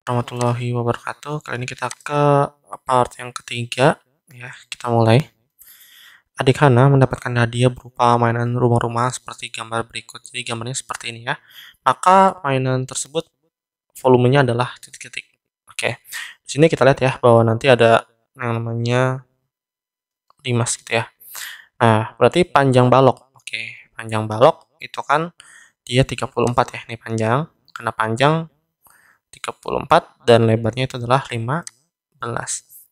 Warahmatullahi wabarakatuh. Kali ini kita ke part yang ketiga ya. Kita mulai. Adik Hana mendapatkan hadiah berupa mainan rumah-rumah seperti gambar berikut. Jadi gambarnya seperti ini ya. Maka mainan tersebut volumenya adalah titik-titik. Oke. Di sini kita lihat ya bahwa nanti ada yang namanya limas gitu ya. Nah, berarti panjang balok. Oke, panjang balok itu kan dia 34 ya. Ini panjang. Karena panjang 34 dan lebarnya itu adalah 15.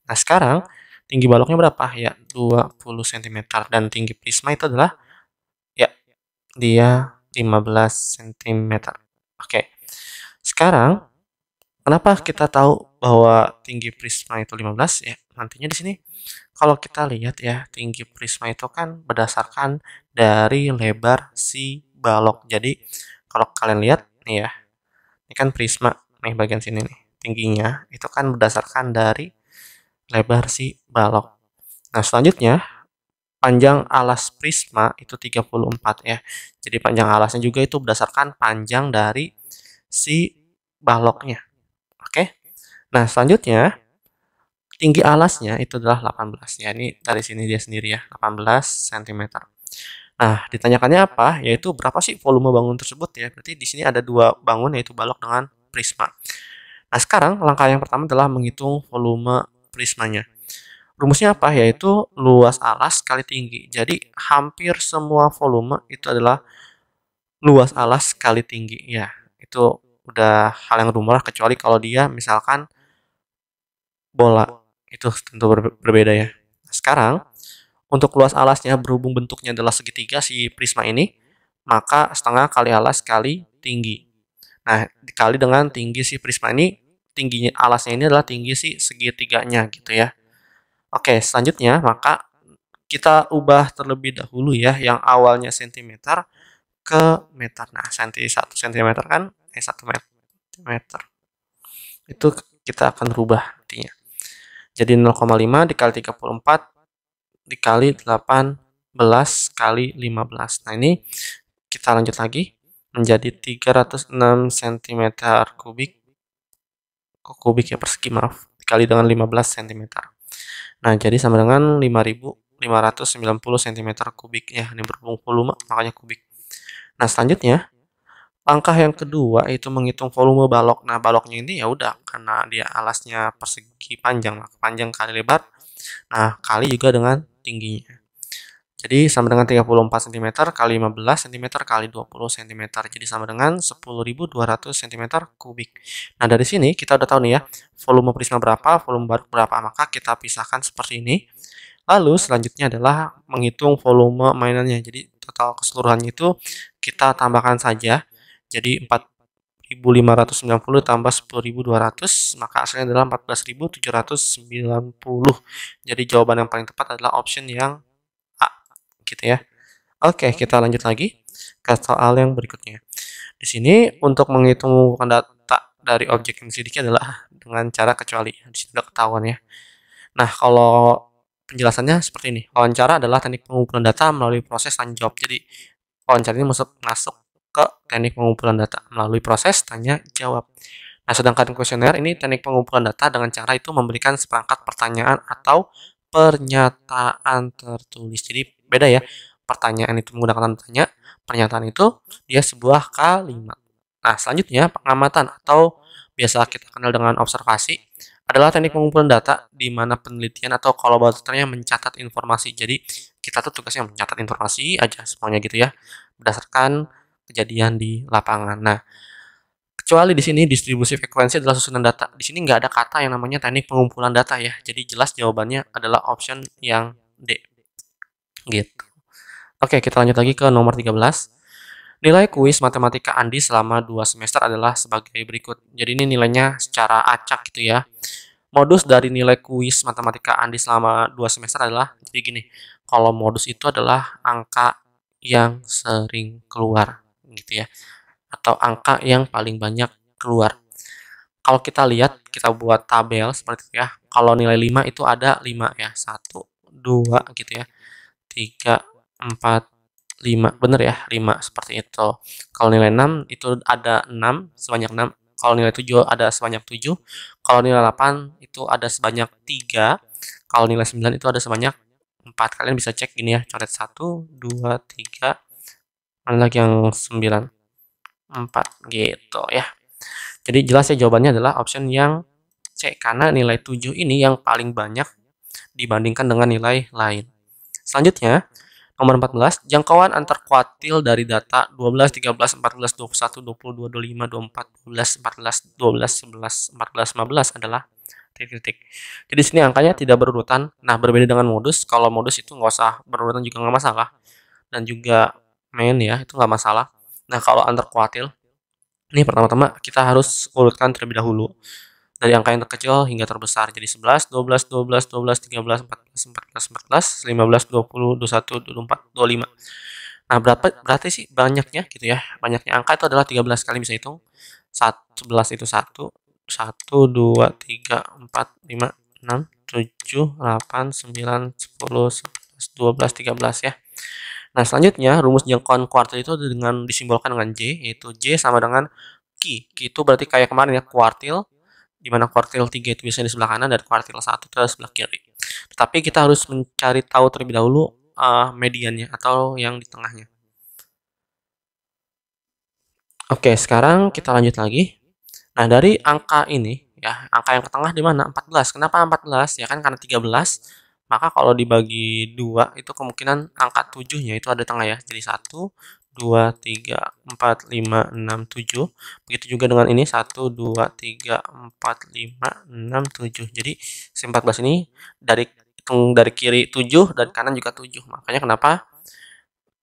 Nah, sekarang tinggi baloknya berapa? Ya, 20 cm dan tinggi prisma itu adalah ya, dia 15 cm. Oke. Sekarang kenapa kita tahu bahwa tinggi prisma itu 15 ya? Nantinya di sini kalau kita lihat ya, tinggi prisma itu kan berdasarkan dari lebar si balok. Jadi, kalau kalian lihat nih ya, ini kan prisma nih bagian sini nih. Tingginya itu kan berdasarkan dari lebar si balok. Nah, selanjutnya panjang alas prisma itu 34 ya. Jadi panjang alasnya juga itu berdasarkan panjang dari si baloknya. Oke. Nah, selanjutnya tinggi alasnya itu adalah 18 ya. Ini dari sini dia sendiri ya, 18 cm. Nah, ditanyakannya apa? Yaitu berapa sih volume bangun tersebut ya. Berarti di sini ada dua bangun yaitu balok dengan prisma. Nah, sekarang langkah yang pertama adalah menghitung volume prismanya. Rumusnya apa? Yaitu luas alas kali tinggi. Jadi, hampir semua volume itu adalah luas alas kali tinggi. Ya, itu udah hal yang lumrah kecuali kalau dia misalkan bola. Itu tentu berbeda ya. Nah, sekarang, untuk luas alasnya berhubung bentuknya adalah segitiga si prisma ini, maka setengah kali alas kali tinggi. Nah, dikali dengan tinggi si prisma ini, tingginya alasnya ini adalah tinggi si segitiganya gitu ya. Oke, selanjutnya maka kita ubah terlebih dahulu ya yang awalnya cm ke meter. Nah, 1 cm kan 1 meter. Itu kita akan rubah artinya. Jadi 0,5 dikali 34 dikali 18 kali 15. Nah, ini kita lanjut lagi menjadi 306 cm kubik. Kubik ya persegi maaf. Dikali dengan 15 cm. Nah, jadi sama dengan 5.590 cm kubik ya. Ini berhubung volume makanya kubik. Nah, selanjutnya langkah yang kedua itu menghitung volume balok. Nah, baloknya ini ya udah karena dia alasnya persegi panjang, maka panjang kali lebar. Nah, kali juga dengan tingginya. Jadi sama dengan 34 cm kali 15 cm kali 20 cm. Jadi sama dengan 10.200 cm kubik. Nah, dari sini kita udah tahu nih ya, volume prisma berapa, volume balok berapa. Maka kita pisahkan seperti ini. Lalu selanjutnya adalah menghitung volume mainannya. Jadi total keseluruhannya itu kita tambahkan saja. Jadi 4.590 tambah 10.200, maka hasilnya adalah 14.790. Jadi jawaban yang paling tepat adalah option yang A, gitu ya. Oke, kita lanjut lagi ke soal yang berikutnya. Di sini untuk menghitung data dari objek yang sedikit adalah dengan cara kecuali. Di sini sudah ketahuan ya. Nah, kalau penjelasannya seperti ini. Wawancara adalah teknik pengumpulan data melalui proses tanya jawab. Jadi, wawancara ini masuk ke teknik pengumpulan data melalui proses tanya jawab. Nah, sedangkan kuesioner ini teknik pengumpulan data dengan cara itu memberikan seperangkat pertanyaan atau pernyataan tertulis. Jadi, beda ya. Pertanyaan itu menggunakan tanda tanya, pernyataan itu dia sebuah kalimat. Nah, selanjutnya pengamatan atau biasa kita kenal dengan observasi adalah teknik pengumpulan data di mana penelitian atau kolaboratornya mencatat informasi. Jadi kita tuh tugasnya mencatat informasi aja semuanya gitu ya, berdasarkan kejadian di lapangan. Nah, kecuali di sini distribusi frekuensi adalah susunan data. Di sini nggak ada kata yang namanya teknik pengumpulan data ya. Jadi jelas jawabannya adalah option yang D. Gitu. Oke, kita lanjut lagi ke nomor 13. Nilai kuis matematika Andi selama 2 semester adalah sebagai berikut. Jadi ini nilainya secara acak gitu ya. Modus dari nilai kuis matematika Andi selama 2 semester adalah jadi gini. Kalau modus itu adalah angka yang sering keluar gitu ya. Atau angka yang paling banyak keluar. Kalau kita lihat, kita buat tabel seperti itu ya. Kalau nilai 5 itu ada 5 ya. 1, 2 gitu ya. 3, 4, 5. Bener ya, 5 seperti itu. Kalau nilai 6 itu ada 6, sebanyak 6. Kalau nilai 7 ada sebanyak 7, kalau nilai 8 itu ada sebanyak 3, kalau nilai 9 itu ada sebanyak 4. Kalian bisa cek gini ya, coret 1, 2, 3, mana lagi yang 9, 4 gitu ya. Jadi jelas ya jawabannya adalah option yang C, karena nilai 7 ini yang paling banyak dibandingkan dengan nilai lain. Selanjutnya, nomor 14, jangkauan antar kuartil dari data 12, 13, 14, 21, 22, 25, 24, 12, 14, 12, 11, 14, 15 adalah titik-titik. Jadi sini angkanya tidak berurutan. Nah, berbeda dengan modus. Kalau modus itu nggak usah berurutan juga nggak masalah. Dan juga main ya, itu nggak masalah. Nah, kalau antar kuartil, ini pertama-tama kita harus urutkan terlebih dahulu dari angka yang terkecil hingga terbesar. Jadi 11, 12, 12, 12, 13, 14, 14, 14, 15, 20, 21, 24, 25. Nah, berarti sih banyaknya gitu ya. Banyaknya angka itu adalah 13. Kalian bisa hitung. 11 itu 1, 1, 2, 3, 4, 5, 6, 7, 8, 9, 10, 11, 12, 13 ya. Nah, selanjutnya rumus jangkauan kuartil itu dengan disimbolkan dengan J, yaitu J sama dengan Q. Q itu berarti kayak kemarin ya, kuartil, di mana kuartil 3 itu biasanya di sebelah kanan dan kuartil 1 itu di sebelah kiri. Tetapi kita harus mencari tahu terlebih dahulu mediannya atau yang di tengahnya. Oke, sekarang kita lanjut lagi. Nah, dari angka ini ya, angka yang ke tengah di mana? 14. Kenapa 14? Ya kan karena 13. Maka kalau dibagi 2 itu kemungkinan angka 7-nya itu ada di tengah ya. Jadi 1, 2, 3, 4, 5, 6, 7. Begitu juga dengan ini 1, 2, 3, 4, 5, 6, 7. Jadi si 14 ini dari kiri 7 dan kanan juga 7. Makanya kenapa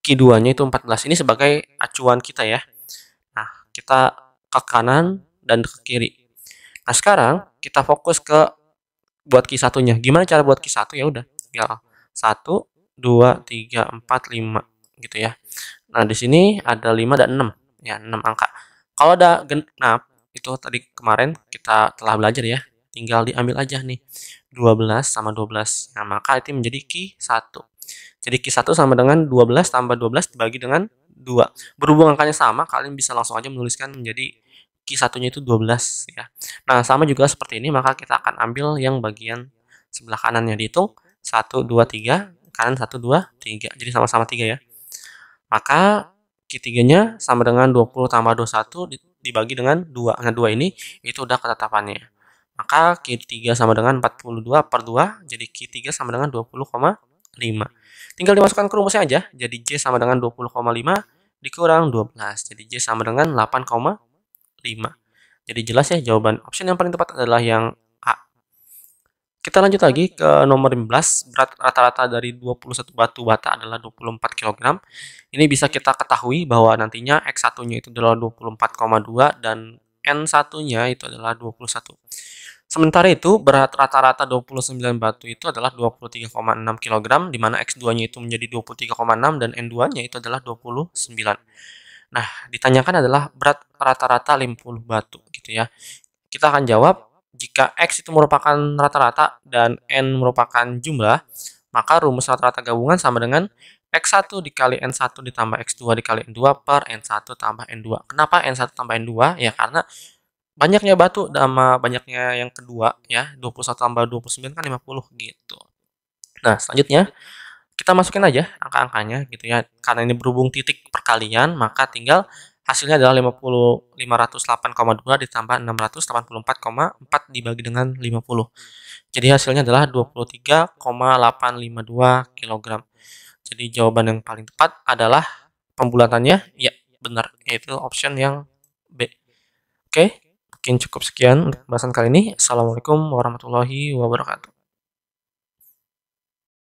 Q2-nya itu 14. Ini sebagai acuan kita ya. Nah, kita ke kanan dan ke kiri. Nah, sekarang kita fokus ke buat Q1-nya. Gimana cara buat Q1? Ya udah, tinggal 1, 2, 3, 4, 5 gitu ya. Nah, di sini ada 5 dan 6. Ya, 6 angka. Kalau ada genap, itu tadi kemarin kita telah belajar ya. Tinggal diambil aja nih. 12 sama 12. Nah, maka itu menjadi Q1. Jadi Q1 sama dengan 12 tambah 12 dibagi dengan 2. Berhubung angkanya sama, kalian bisa langsung aja menuliskan menjadi Q1-nya itu 12 ya. Nah, sama juga seperti ini, maka kita akan ambil yang bagian sebelah kanannya. Dihitung 1, 2, 3, kanan 1, 2, 3. Jadi sama-sama 3 ya. Maka Q3-nya sama dengan 20 tambah 21 dibagi dengan 2. Nah, 2 ini itu udah ketetapannya. Maka Q3 sama dengan 42 per 2, jadi Q3 sama dengan 20,5. Tinggal dimasukkan ke rumusnya aja. Jadi J sama dengan 20,5 dikurang 12. Jadi J sama dengan 8,5. Jadi jelas ya jawaban option yang paling tepat adalah yang A. Kita lanjut lagi ke nomor 15. Berat rata-rata dari 21 batu bata adalah 24 kg. Ini bisa kita ketahui bahwa nantinya X1-nya itu adalah 24,2 dan N1-nya itu adalah 21. Sementara itu, berat rata-rata 29 batu itu adalah 23,6 kg, di mana X2-nya itu menjadi 23,6 dan N2-nya itu adalah 29. Nah, ditanyakan adalah berat rata-rata 50 batu gitu ya. Kita akan jawab, jika X itu merupakan rata-rata dan N merupakan jumlah, maka rumus rata-rata gabungan sama dengan X1 dikali N1 ditambah X2 dikali N2 per N1 tambah N2. Kenapa N1 tambah N2? Ya karena banyaknya batu sama banyaknya yang kedua ya, 21 tambah 29 kan 50 gitu. Nah, selanjutnya kita masukin aja angka-angkanya gitu ya. Karena ini berhubung titik perkalian, maka tinggal hasilnya adalah 508,2 ditambah 684,4 dibagi dengan 50. Jadi hasilnya adalah 23,852 kg. Jadi jawaban yang paling tepat adalah pembulatannya ya benar, yaitu option yang B. Oke, mungkin cukup sekian untuk pembahasan kali ini. Assalamualaikum warahmatullahi wabarakatuh.